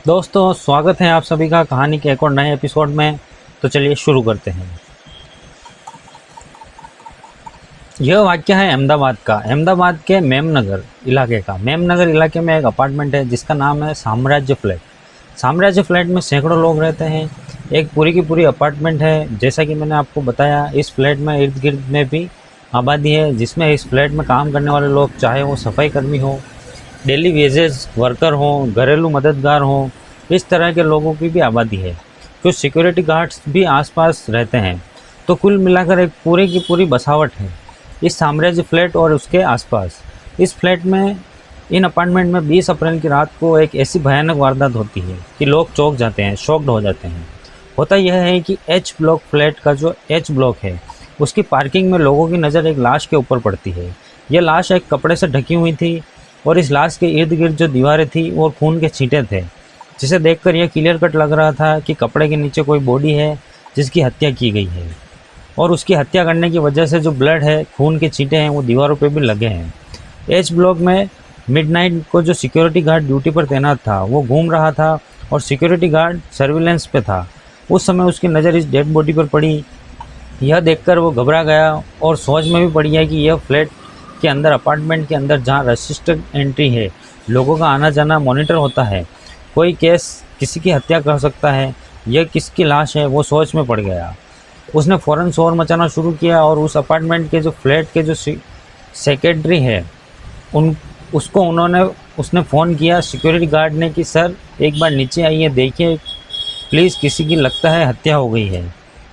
दोस्तों, स्वागत है आप सभी का कहानी के एक और नए एपिसोड में। तो चलिए शुरू करते हैं। यह वाक्य है अहमदाबाद का, अहमदाबाद के मेमनगर इलाके का। मेमनगर इलाके में एक अपार्टमेंट है जिसका नाम है साम्राज्य फ्लैट। साम्राज्य फ्लैट में सैकड़ों लोग रहते हैं। एक पूरी की पूरी अपार्टमेंट है। जैसा कि मैंने आपको बताया, इस फ्लैट में इर्द गिर्द में भी आबादी है, जिसमें इस फ्लैट में काम करने वाले लोग, चाहे वो सफाई कर्मी हो, डेली वेजेस वर्कर हों, घरेलू मददगार हों, इस तरह के लोगों की भी आबादी है। कुछ सिक्योरिटी गार्ड्स भी आसपास रहते हैं। तो कुल मिलाकर एक पूरी की पूरी बसावट है इस साम्राज्य फ्लैट और उसके आसपास। इस फ्लैट में, इन अपार्टमेंट में 20 अप्रैल की रात को एक ऐसी भयानक वारदात होती है कि लोग चौंक जाते हैं, शॉक्ड हो जाते हैं। होता यह है कि एच ब्लॉक फ्लैट का जो एच ब्लॉक है, उसकी पार्किंग में लोगों की नज़र एक लाश के ऊपर पड़ती है। यह लाश एक कपड़े से ढकी हुई थी और इस लाश के इर्द गिर्द जो दीवारें थी वो खून के छींटे थे, जिसे देखकर यह क्लियर कट लग रहा था कि कपड़े के नीचे कोई बॉडी है जिसकी हत्या की गई है। और उसकी हत्या करने की वजह से जो ब्लड है, खून के छींटे हैं, वो दीवारों पे भी लगे हैं। एच ब्लॉक में मिडनाइट को जो सिक्योरिटी गार्ड ड्यूटी पर तैनात था, वो घूम रहा था और सिक्योरिटी गार्ड सर्विलेंस पे था। उस समय उसकी नज़र इस डेड बॉडी पर पड़ी। यह देखकर वो घबरा गया और सोच में भी पड़ गया कि यह फ्लैट के अंदर, अपार्टमेंट के अंदर, जहाँ रजिस्टर्ड एंट्री है, लोगों का आना जाना मॉनिटर होता है, कोई केस किसी की हत्या कर सकता है, यह किसकी लाश है, वो सोच में पड़ गया। उसने फ़ौरन शोर मचाना शुरू किया और उस अपार्टमेंट के जो फ्लैट के जो सेक्रेटरी है, उसने फ़ोन किया सिक्योरिटी गार्ड ने कि सर, एक बार नीचे आइए, देखिए प्लीज़, किसी की लगता है हत्या हो गई है।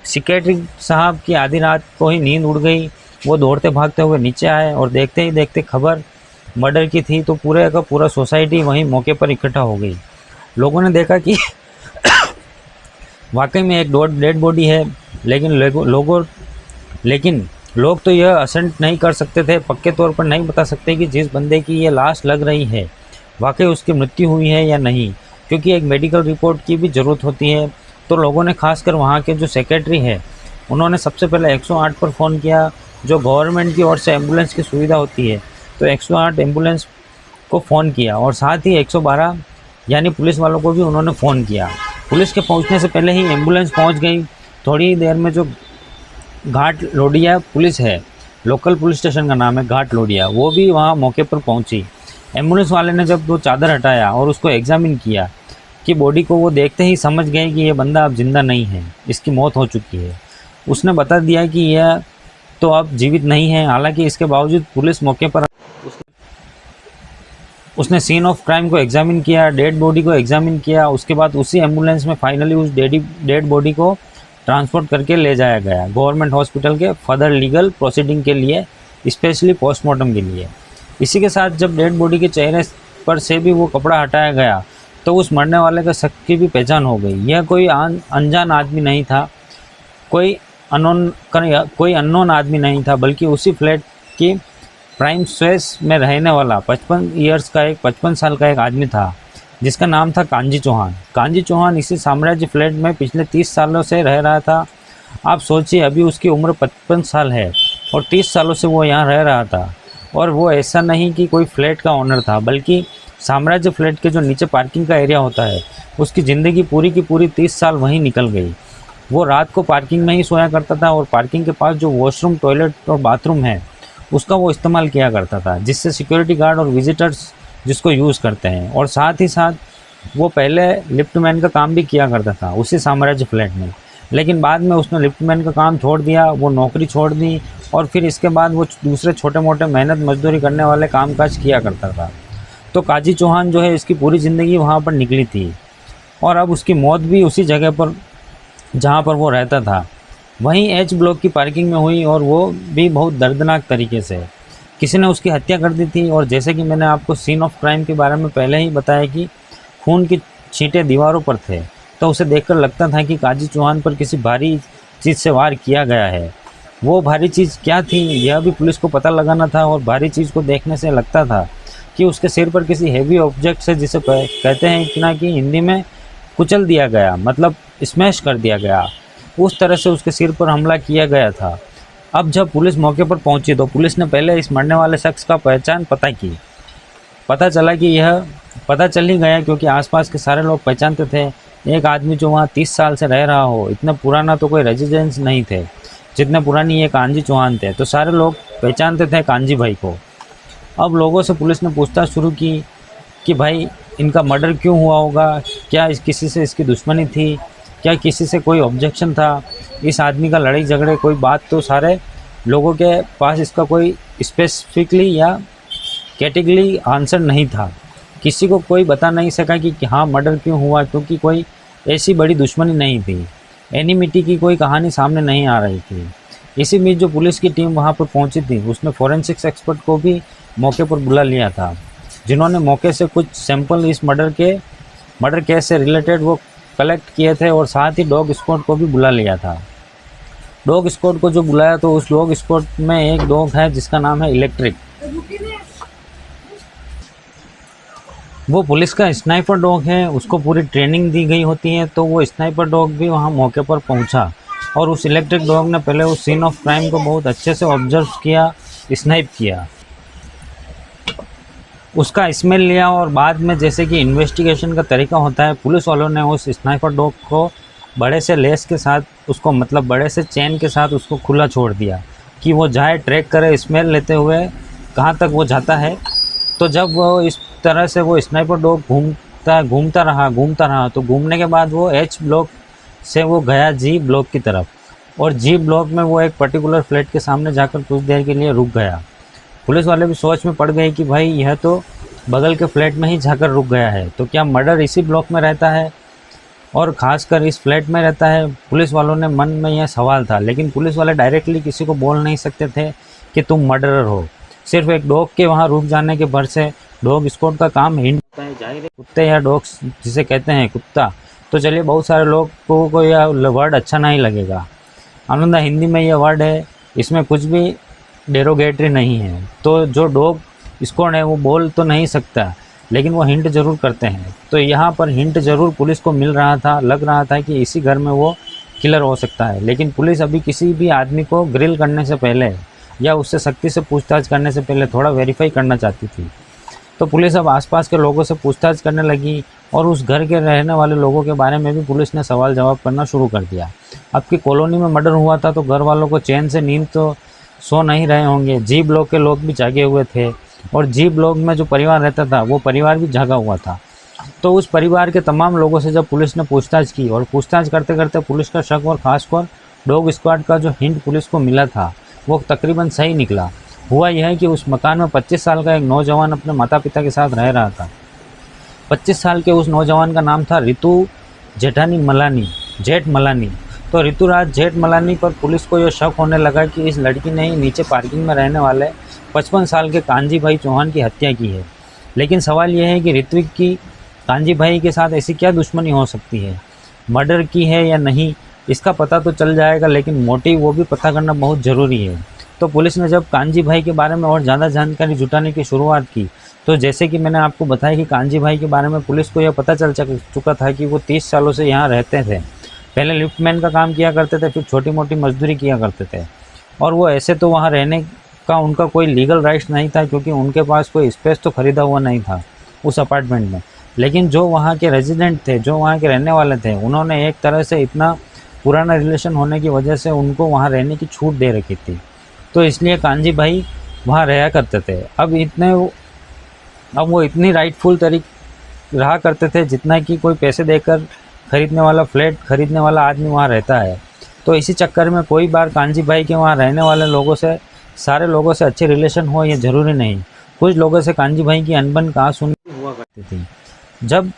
सेक्रेटरी साहब की आधी रात को ही नींद उड़ गई। वो दौड़ते भागते हुए नीचे आए और देखते ही देखते खबर मर्डर की थी, तो पूरे का पूरा सोसाइटी वहीं मौके पर इकट्ठा हो गई। लोगों ने देखा कि वाकई में एक डेड बॉडी है, लेकिन लोग तो यह असेंट नहीं कर सकते थे, पक्के तौर पर नहीं बता सकते कि जिस बंदे की ये लाश लग रही है वाकई उसकी मृत्यु हुई है या नहीं, क्योंकि एक मेडिकल रिपोर्ट की भी ज़रूरत होती है। तो लोगों ने, खासकर वहाँ के जो सेक्रेटरी है, उन्होंने सबसे पहले 108 पर फ़ोन किया। जो गवर्नमेंट की ओर से एम्बुलेंस की सुविधा होती है, तो 108 एम्बुलेंस को फ़ोन किया और साथ ही 112 यानी पुलिस वालों को भी उन्होंने फ़ोन किया। पुलिस के पहुंचने से पहले ही एम्बुलेंस पहुंच गई। थोड़ी ही देर में जो घाट लोडिया पुलिस है, लोकल पुलिस स्टेशन का नाम है घाट लोडिया, वो भी वहां मौके पर पहुंची। एम्बुलेंस वाले ने जब वो चादर हटाया और उसको एग्जामिन किया कि बॉडी को, वो देखते ही समझ गए कि ये बंदा अब जिंदा नहीं है, इसकी मौत हो चुकी है। उसने बता दिया कि यह तो अब जीवित नहीं है। हालांकि इसके बावजूद पुलिस मौके पर, उसने सीन ऑफ क्राइम को एग्जामिन किया, डेड बॉडी को एग्जामिन किया। उसके बाद उसी एम्बुलेंस में फाइनली उस डेड बॉडी को ट्रांसपोर्ट करके ले जाया गया गवर्नमेंट हॉस्पिटल के फर्दर लीगल प्रोसीडिंग के लिए, स्पेशली पोस्टमार्टम के लिए। इसी के साथ जब डेड बॉडी के चेहरे पर से भी वो कपड़ा हटाया गया, तो उस मरने वाले का शक की भी पहचान हो गई। यह कोई अनजान आदमी नहीं था, कोई अननोन आदमी नहीं था, बल्कि उसी फ्लैट की प्राइम स्वेस में रहने वाला 55 साल का एक आदमी था, जिसका नाम था कांजी चौहान। कांजी चौहान इसी साम्राज्य फ्लैट में पिछले 30 सालों से रह रहा था। आप सोचिए, अभी उसकी उम्र 55 साल है और 30 सालों से वो यहाँ रह रहा था। और वो ऐसा नहीं कि कोई फ्लैट का ओनर था, बल्कि साम्राज्य फ्लैट के जो नीचे पार्किंग का एरिया होता है, उसकी ज़िंदगी पूरी की पूरी 30 साल वहीं निकल गई। वो रात को पार्किंग में ही सोया करता था और पार्किंग के पास जो वॉशरूम, टॉयलेट और बाथरूम है, उसका वो इस्तेमाल किया करता था, जिससे सिक्योरिटी गार्ड और विजिटर्स जिसको यूज़ करते हैं। और साथ ही साथ वो पहले लिफ्टमैन का काम भी किया करता था उसी साम्राज्य फ्लैट में, लेकिन बाद में उसने लिफ्टमैन का काम छोड़ दिया, वो नौकरी छोड़ दी और फिर इसके बाद वो दूसरे छोटे मोटे मेहनत मजदूरी करने वाले कामकाज किया करता था। तो काजी चौहान जो है, इसकी पूरी ज़िंदगी वहाँ पर निकली थी और अब उसकी मौत भी उसी जगह पर जहाँ पर वो रहता था, वहीं एच ब्लॉक की पार्किंग में हुई, और वो भी बहुत दर्दनाक तरीके से। किसी ने उसकी हत्या कर दी थी। और जैसे कि मैंने आपको सीन ऑफ क्राइम के बारे में पहले ही बताया कि खून की छींटे दीवारों पर थे, तो उसे देखकर लगता था कि काजी चौहान पर किसी भारी चीज़ से वार किया गया है। वो भारी चीज़ क्या थी, यह भी पुलिस को पता लगाना था। और भारी चीज़ को देखने से लगता था कि उसके सिर पर किसी हैवी ऑब्जेक्ट से, जिसे कहते हैं कि ना कि हिंदी में कुचल दिया गया, मतलब स्मैश कर दिया गया, उस तरह से उसके सिर पर हमला किया गया था। अब जब पुलिस मौके पर पहुंची, तो पुलिस ने पहले इस मरने वाले शख्स का पहचान पता की। पता चला कि यह पता चल ही गया क्योंकि आसपास के सारे लोग पहचानते थे। एक आदमी जो वहाँ 30 साल से रह रहा हो, इतना पुराना तो कोई रेजिडेंस नहीं थे जितने पुरानी ये कांजी चौहान थे, तो सारे लोग पहचानते थे कांजी भाई को। अब लोगों से पुलिस ने पूछताछ शुरू की कि भाई इनका मर्डर क्यों हुआ होगा, क्या किसी से इसकी दुश्मनी थी, क्या किसी से कोई ऑब्जेक्शन था, इस आदमी का लड़ाई झगड़े कोई बात। तो सारे लोगों के पास इसका कोई स्पेसिफिकली या कैटेगरी आंसर नहीं था। किसी को कोई बता नहीं सका कि हाँ मर्डर क्यों हुआ, क्योंकि कोई ऐसी बड़ी दुश्मनी नहीं थी, एनिमिटी की कोई कहानी सामने नहीं आ रही थी। इसी बीच जो पुलिस की टीम वहाँ पर पहुँची थी, उसने फॉरेंसिक्स एक्सपर्ट को भी मौके पर बुला लिया था, जिन्होंने मौके से कुछ सैंपल इस मर्डर केस से रिलेटेड वो कलेक्ट किए थे, और साथ ही डॉग स्क्वाड को भी बुला लिया था। डॉग स्क्वाड को जो बुलाया तो उस डॉग स्क्वाड में एक डॉग है जिसका नाम है इलेक्ट्रिक। वो पुलिस का स्नाइपर डॉग है, उसको पूरी ट्रेनिंग दी गई होती है, तो वो स्नाइपर डॉग भी वहाँ मौके पर पहुँचा और उस इलेक्ट्रिक डॉग ने पहले उस सीन ऑफ क्राइम को बहुत अच्छे से ऑब्जर्व किया, स्नाइप किया, उसका स्मेल लिया, और बाद में जैसे कि इन्वेस्टिगेशन का तरीका होता है, पुलिस वालों ने उस स्नाइपर डॉग को बड़े से लेस के साथ उसको मतलब बड़े से चेन के साथ उसको खुला छोड़ दिया कि वो जाए ट्रैक करे स्मेल लेते हुए कहाँ तक वो जाता है। तो जब वो इस तरह से वो स्नाइपर डॉग घूमता रहा तो घूमने के बाद वो एच ब्लॉक से वो गया जी ब्लॉक की तरफ, और जी ब्लॉक में वो एक पर्टिकुलर फ्लैट के सामने जाकर कुछ देर के लिए रुक गया। पुलिस वाले भी सोच में पड़ गए कि भाई यह तो बगल के फ्लैट में ही जाकर रुक गया है, तो क्या मर्डर इसी ब्लॉक में रहता है और ख़ासकर इस फ्लैट में रहता है। पुलिस वालों ने मन में यह सवाल था, लेकिन पुलिस वाले डायरेक्टली किसी को बोल नहीं सकते थे कि तुम मर्डरर हो। सिर्फ एक डॉग के वहाँ रुक जाने के भर से डॉग स्क्वाड का काम हिंट होता है, जाहिर है कुत्ते या डॉग्स जिसे कहते हैं कुत्ता, तो चलिए बहुत सारे लोगों को यह वर्ड अच्छा नहीं लगेगा। आनंदा हिंदी में यह वर्ड है, इसमें कुछ भी डेरोगेटरी नहीं है। तो जो डॉग स्क्वाड है वो बोल तो नहीं सकता, लेकिन वो हिंट ज़रूर करते हैं। तो यहाँ पर हिंट ज़रूर पुलिस को मिल रहा था, लग रहा था कि इसी घर में वो किलर हो सकता है। लेकिन पुलिस अभी किसी भी आदमी को ग्रिल करने से पहले या उससे सख्ती से पूछताछ करने से पहले थोड़ा वेरीफाई करना चाहती थी। तो पुलिस अब आसपास के लोगों से पूछताछ करने लगी, और उस घर के रहने वाले लोगों के बारे में भी पुलिस ने सवाल जवाब करना शुरू कर दिया। अब की कॉलोनी में मर्डर हुआ था तो घर वालों को चैन से नींद तो सो नहीं रहे होंगे। जी ब्लॉक के लोग भी जागे हुए थे, और जी ब्लॉक में जो परिवार रहता था वो परिवार भी जागा हुआ था। तो उस परिवार के तमाम लोगों से जब पुलिस ने पूछताछ की, और पूछताछ करते करते पुलिस का शक और खासकर डॉग स्क्वाड का जो हिंट पुलिस को मिला था वो तकरीबन सही निकला। हुआ यह है कि उस मकान में 25 साल का एक नौजवान अपने माता पिता के साथ रह रहा था। 25 साल के उस नौजवान का नाम था रितु जेठ मलानी। तो ऋतुराज जेठ मलानी पर पुलिस को यह शक होने लगा कि इस लड़की ने ही नीचे पार्किंग में रहने वाले 55 साल के कांजी भाई चौहान की हत्या की है। लेकिन सवाल यह है कि ऋत्विक की कांजी भाई के साथ ऐसी क्या दुश्मनी हो सकती है, मर्डर की है या नहीं, इसका पता तो चल जाएगा, लेकिन मोटिव वो भी पता करना बहुत ज़रूरी है। तो पुलिस ने जब कांजी भाई के बारे में और ज़्यादा जानकारी जुटाने की शुरुआत की, तो जैसे कि मैंने आपको बताया कि कांजी भाई के बारे में पुलिस को यह पता चल चुका था कि वो 30 सालों से यहाँ रहते थे। पहले लिफ्टमैन का काम किया करते थे, फिर छोटी मोटी मजदूरी किया करते थे, और वो ऐसे तो वहाँ रहने का उनका कोई लीगल राइट्स नहीं था, क्योंकि उनके पास कोई स्पेस तो ख़रीदा हुआ नहीं था उस अपार्टमेंट में। लेकिन जो वहाँ के रेजिडेंट थे, जो वहाँ के रहने वाले थे, उन्होंने एक तरह से इतना पुराना रिलेशन होने की वजह से उनको वहाँ रहने की छूट दे रखी थी, तो इसलिए कांजी भाई वहाँ रहा करते थे। अब वो इतनी राइटफुल रहा करते थे जितना कि कोई पैसे देकर खरीदने वाला फ्लैट खरीदने वाला आदमी वहाँ रहता है। तो इसी चक्कर में कोई बार कांजी भाई के वहाँ रहने वाले लोगों से, सारे लोगों से अच्छे रिलेशन हो ये ज़रूरी नहीं। कुछ लोगों से कांजी भाई की अनबन कहा सुनी हुआ करती थी। जब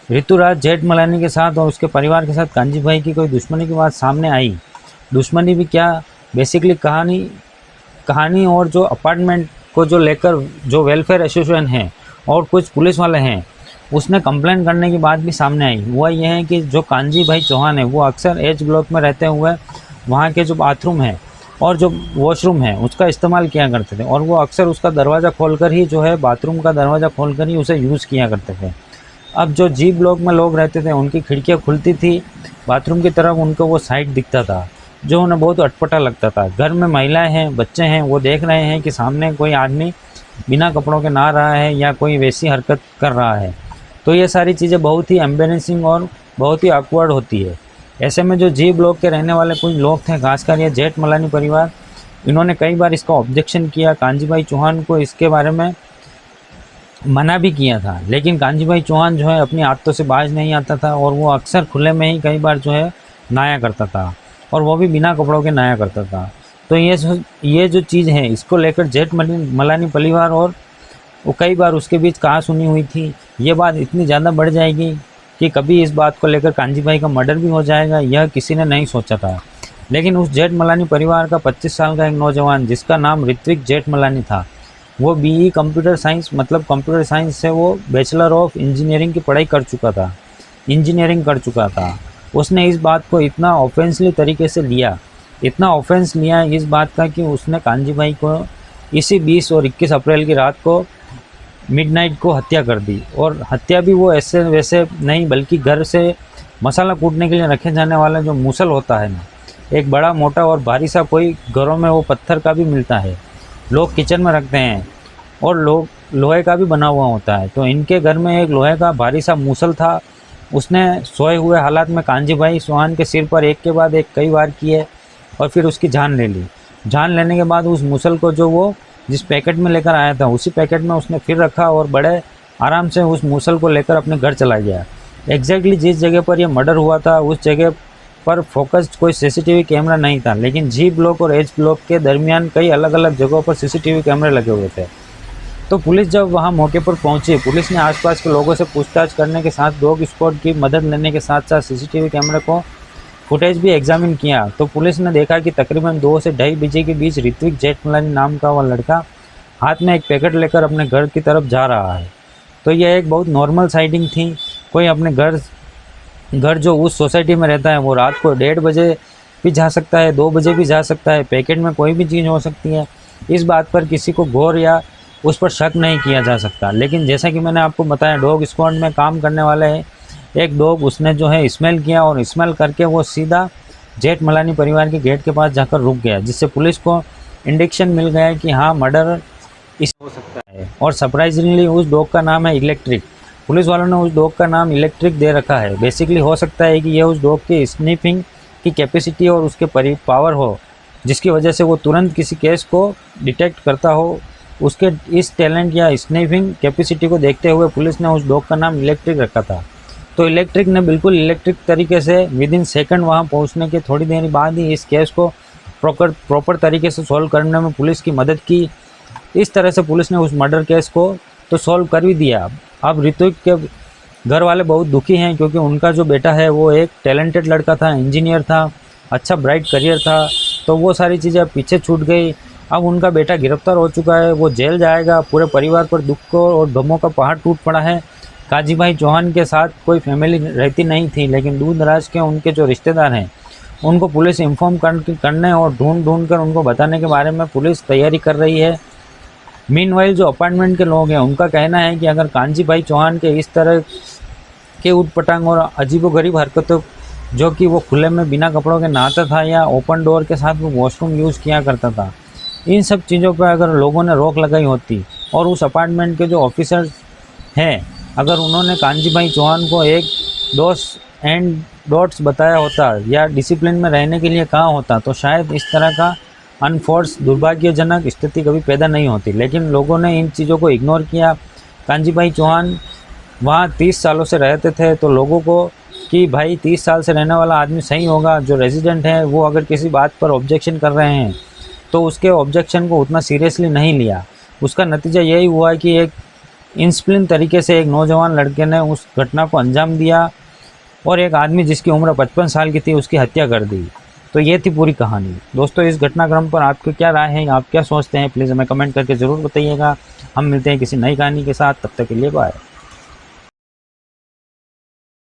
ऋतुराज जेठ मलानी के साथ और उसके परिवार के साथ कांजी भाई की कोई दुश्मनी की बात सामने आई, दुश्मनी भी क्या, बेसिकली कहानी और जो अपार्टमेंट को जो लेकर जो वेलफेयर एसोसिएशन है और कुछ पुलिस वाले हैं, उसने कंप्लेंट करने की बात भी सामने आई। हुआ यह है कि जो कांजी भाई चौहान है वो अक्सर एच ब्लॉक में रहते हुए वहाँ के जो बाथरूम है और जो वॉशरूम है उसका इस्तेमाल किया करते थे, और वो अक्सर उसका दरवाज़ा खोलकर ही जो है बाथरूम का दरवाज़ा खोलकर ही उसे यूज़ किया करते थे। अब जो जी ब्लॉक में लोग रहते थे उनकी खिड़कियाँ खुलती थी बाथरूम की तरफ, उनको वो साइड दिखता था जो उन्हें बहुत अटपटा लगता था। घर में महिलाएं हैं, बच्चे हैं, वो देख रहे हैं कि सामने कोई आदमी बिना कपड़ों के नहा रहा है या कोई वैसी हरकत कर रहा है, तो ये सारी चीज़ें बहुत ही एम्बेरेसिंग और बहुत ही ऑकवर्ड होती है। ऐसे में जो जी ब्लॉक के रहने वाले कुछ लोग थे, खासकर ये जेठमलानी परिवार, इन्होंने कई बार इसका ऑब्जेक्शन किया, कांजीभाई चौहान को इसके बारे में मना भी किया था, लेकिन कांजीभाई चौहान जो है अपनी आदतों से बाज नहीं आता था और वो अक्सर खुले में ही कई बार जो है नहाया करता था, और वो भी बिना कपड़ों के नहाया करता था। तो ये जो चीज़ है, इसको लेकर जेठमलानी परिवार और वो कई बार उसके बीच कहा सुनी हुई थी। ये बात इतनी ज़्यादा बढ़ जाएगी कि कभी इस बात को लेकर कांजीभाई का मर्डर भी हो जाएगा, यह किसी ने नहीं सोचा था। लेकिन उस जेठमलानी परिवार का 25 साल का एक नौजवान, जिसका नाम ऋत्विक जेठमलानी था, वो बीई कंप्यूटर साइंस, मतलब कंप्यूटर साइंस से वो बैचलर ऑफ इंजीनियरिंग की पढ़ाई कर चुका था, इंजीनियरिंग कर चुका था। उसने इस बात को इतना ऑफेंसली तरीके से लिया, इतना ऑफेंस लिया इस बात का कि उसने कांजीभाई को इसी 20 और 21 अप्रैल की रात को मिडनाइट को हत्या कर दी। और हत्या भी वो ऐसे वैसे नहीं, बल्कि घर से मसाला कूटने के लिए रखे जाने वाला जो मूसल होता है ना, एक बड़ा मोटा और भारी सा, कोई घरों में वो पत्थर का भी मिलता है, लोग किचन में रखते हैं, और लोग लोहे का भी बना हुआ होता है। तो इनके घर में एक लोहे का भारी सा मूसल था। उसने सोए हुए हालात में कांजीभाई चौहान के सिर पर एक के बाद एक कई वार किए और फिर उसकी जान ले ली। जान लेने के बाद उस मूसल को जो वो जिस पैकेट में लेकर आया था, उसी पैकेट में उसने फिर रखा और बड़े आराम से उस मूसल को लेकर अपने घर चला गया। एग्जैक्टली जिस जगह पर यह मर्डर हुआ था, उस जगह पर फोकस्ड कोई सीसीटीवी कैमरा नहीं था, लेकिन जी ब्लॉक और एच ब्लॉक के दरमियान कई अलग अलग जगहों पर सीसीटीवी कैमरे लगे हुए थे। तो पुलिस जब वहां मौके पर पहुंची, पुलिस ने आसपास के लोगों से पूछताछ करने के साथ डॉग स्क्वाड की मदद लेने के साथ साथ सीसीटीवी कैमरे को फुटेज भी एग्जामिन किया। तो पुलिस ने देखा कि तकरीबन 2 से 2:30 बजे के बीच ऋत्विक जेठमलानी नाम का वह लड़का हाथ में एक पैकेट लेकर अपने घर की तरफ जा रहा है। तो यह एक बहुत नॉर्मल साइटिंग थी। कोई अपने घर जो उस सोसाइटी में रहता है, वो रात को 1:30 बजे भी जा सकता है, 2 बजे भी जा सकता है, पैकेट में कोई भी चीज़ हो सकती है। इस बात पर किसी को गौर या उस पर शक नहीं किया जा सकता। लेकिन जैसा कि मैंने आपको बताया, डॉग स्क्वाड में काम करने वाले एक डॉग, उसने जो है स्मेल किया और स्मेल करके वो सीधा जेठमलानी परिवार के गेट के पास जाकर रुक गया, जिससे पुलिस को इंडिकेशन मिल गया कि हाँ, मर्डर इस हो सकता है। और सरप्राइजिंगली उस डॉग का नाम है इलेक्ट्रिक। पुलिस वालों ने उस डॉग का नाम इलेक्ट्रिक दे रखा है। बेसिकली हो सकता है कि यह उस डॉग की स्निफिंग की कैपेसिटी और उसके पावर हो, जिसकी वजह से वो तुरंत किसी केस को डिटेक्ट करता हो। उसके इस टैलेंट या स्निफिंग कैपेसिटी को देखते हुए पुलिस ने उस डॉग का नाम इलेक्ट्रिक रखा था। तो इलेक्ट्रिक ने बिल्कुल इलेक्ट्रिक तरीके से विदिन सेकंड वहाँ पहुँचने के थोड़ी देर बाद ही इस केस को प्रॉपर तरीके से सॉल्व करने में पुलिस की मदद की। इस तरह से पुलिस ने उस मर्डर केस को तो सॉल्व कर भी दिया। अब ऋत्विक के घर वाले बहुत दुखी हैं, क्योंकि उनका जो बेटा है वो एक टैलेंटेड लड़का था, इंजीनियर था, अच्छा ब्राइट करियर था। तो वो सारी चीज़ें पीछे छूट गई। अब उनका बेटा गिरफ्तार हो चुका है, वो जेल जाएगा। पूरे परिवार पर दुख को और गमों का पहाड़ टूट पड़ा है। काजीभाई चौहान के साथ कोई फैमिली रहती नहीं थी, लेकिन दूर दराज के उनके जो रिश्तेदार हैं, उनको पुलिस इन्फॉर्म करने और ढूंढ कर उनको बताने के बारे में पुलिस तैयारी कर रही है। मीनवाइल जो अपार्टमेंट के लोग हैं, उनका कहना है कि अगर कांजीभाई चौहान के इस तरह के उटपटांग और अजीबोगरीब हरकतों, जो कि वो खुले में बिना कपड़ों के नहाता था या ओपन डोर के साथ वो वॉशरूम यूज़ किया करता था, इन सब चीज़ों पर अगर लोगों ने रोक लगाई होती और उस अपार्टमेंट के जो ऑफिसर्स हैं, अगर उन्होंने कांजीभाई चौहान को एक डॉस एंड डॉट्स बताया होता या डिसिप्लिन में रहने के लिए कहा होता, तो शायद इस तरह का अनफोर्स दुर्भाग्यजनक स्थिति कभी पैदा नहीं होती। लेकिन लोगों ने इन चीज़ों को इग्नोर किया। कांजीभाई चौहान वहाँ 30 सालों से रहते थे, तो लोगों को कि भाई 30 साल से रहने वाला आदमी सही होगा। जो रेजिडेंट है वो अगर किसी बात पर ऑब्जेक्शन कर रहे हैं तो उसके ऑब्जेक्शन को उतना सीरियसली नहीं लिया। उसका नतीजा यही हुआ कि एक इंस्प्लिन तरीके से एक नौजवान लड़के ने उस घटना को अंजाम दिया और एक आदमी जिसकी उम्र 55 साल की थी, उसकी हत्या कर दी। तो ये थी पूरी कहानी। दोस्तों, इस घटनाक्रम पर आपकी क्या राय है, आप क्या सोचते हैं, प्लीज़ हमें कमेंट करके ज़रूर बताइएगा। हम मिलते हैं किसी नई कहानी के साथ, तब तक के लिए बाय।